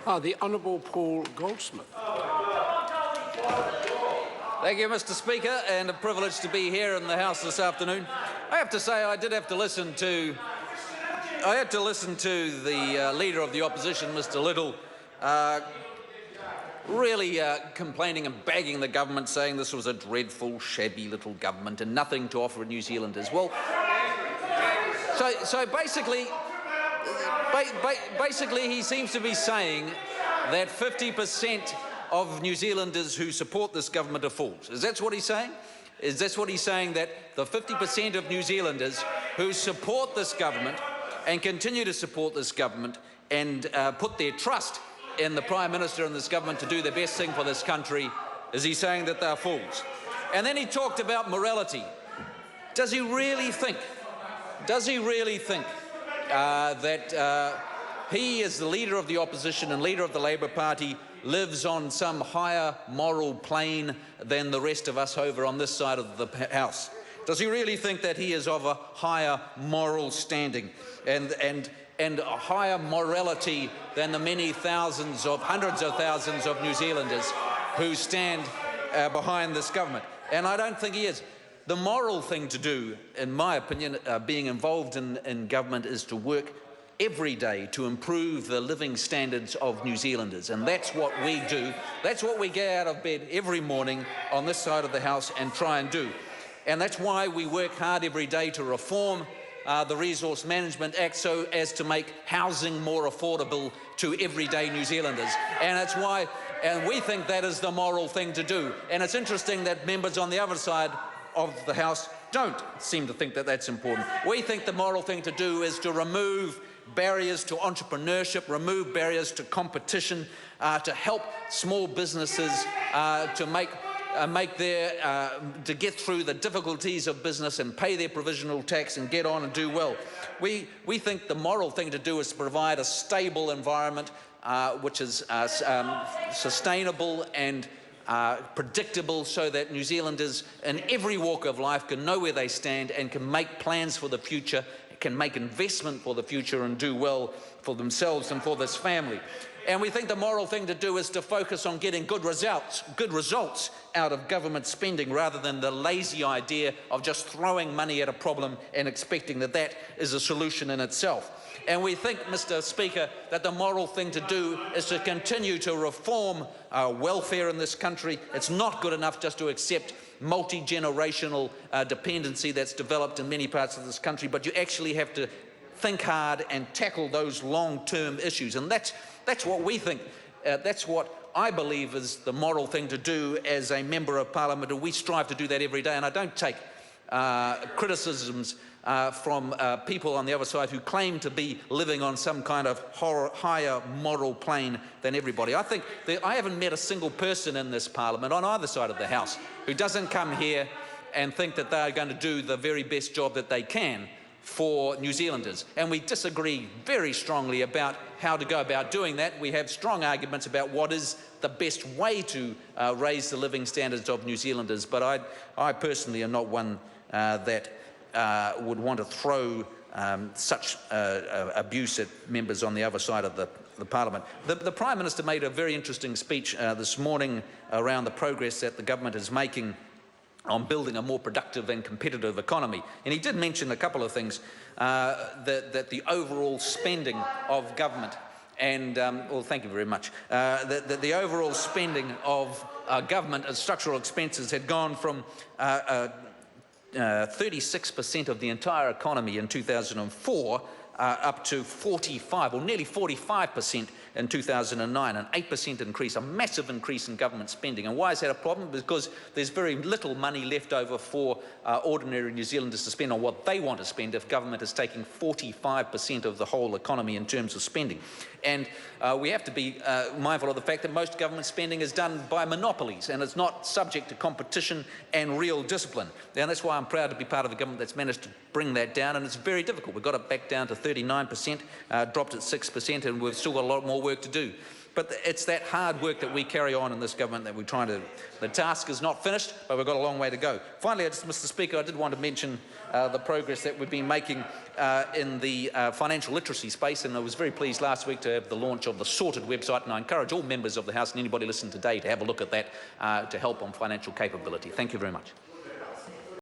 The Honourable Paul Goldsmith. Thank you, Mr. Speaker, and a privilege to be here in the House this afternoon. I have to say I did have to listen to the Leader of the Opposition, Mr. Little, really complaining and bagging the government, saying this was a dreadful, shabby little government and nothing to offer New Zealanders. Well, so basically he seems to be saying that 50% of New Zealanders who support this government are fools. Is that what he's saying? Is that what he's saying, that the 50% of New Zealanders who support this government and continue to support this government and put their trust in the Prime Minister and this government to do the best thing for this country, is he saying that they're fools? And then he talked about morality. Does he really think that he, as the Leader of the Opposition and Leader of the Labour Party, lives on some higher moral plane than the rest of us over on this side of the House? Does he really think that he is of a higher moral standing and a higher morality than the many thousands of, hundreds of thousands of New Zealanders who stand behind this government? And I don't think he is. The moral thing to do, in my opinion, being involved in government, is to work every day to improve the living standards of New Zealanders, and that's what we do. That's what we get out of bed every morning on this side of the House and try and do. And that's why we work hard every day to reform the Resource Management Act so as to make housing more affordable to everyday New Zealanders. And that's why, and we think that is the moral thing to do. And it's interesting that members on the other side of the House don't seem to think that that's important. We think the moral thing to do is to remove barriers to entrepreneurship, remove barriers to competition, to help small businesses to get through the difficulties of business and pay their provisional tax and get on and do well. We think the moral thing to do is to provide a stable environment which is sustainable and predictable, so that New Zealanders in every walk of life can know where they stand and can make plans for the future, can make investment for the future and do well for themselves and for this family. And we think the moral thing to do is to focus on getting good results out of government spending, rather than the lazy idea of just throwing money at a problem and expecting that that is a solution in itself. And we think, Mr. Speaker, that the moral thing to do is to continue to reform welfare in this country. It's not good enough just to accept multi-generational dependency that's developed in many parts of this country, but you actually have to think hard and tackle those long-term issues. And that's what we think, that's what I believe is the moral thing to do as a Member of Parliament, and we strive to do that every day. And I don't take criticisms from people on the other side who claim to be living on some kind of higher moral plane than everybody. I think that I haven't met a single person in this Parliament on either side of the House who doesn't come here and think that they are going to do the very best job that they can for New Zealanders. And we disagree very strongly about how to go about doing that. We have strong arguments about what is the best way to raise the living standards of New Zealanders, but I personally am not one that would want to throw such abuse at members on the other side of the Parliament. The Prime Minister made a very interesting speech this morning around the progress that the government is making on building a more productive and competitive economy. And he did mention a couple of things, that the overall spending of government and, well, thank you very much, that the overall spending of government and structural expenses had gone from 36% of the entire economy in 2004 up to 45 or nearly 45% in 2009, an 8% increase, a massive increase in government spending. And why is that a problem? Because there's very little money left over for ordinary New Zealanders to spend on what they want to spend if government is taking 45% of the whole economy in terms of spending. And we have to be mindful of the fact that most government spending is done by monopolies and it's not subject to competition and real discipline. And that's why I'm proud to be part of a government that's managed to bring that down, and it's very difficult. We've got it back down to 39%, dropped at 6%, and we've still got a lot more work to do. But it's that hard work that we carry on in this government that we're trying to... The task is not finished, but we've got a long way to go. Finally, Mr. Speaker, I did want to mention the progress that we've been making in the financial literacy space, and I was very pleased last week to have the launch of the Sorted website, and I encourage all members of the House and anybody listening today to have a look at that to help on financial capability. Thank you very much.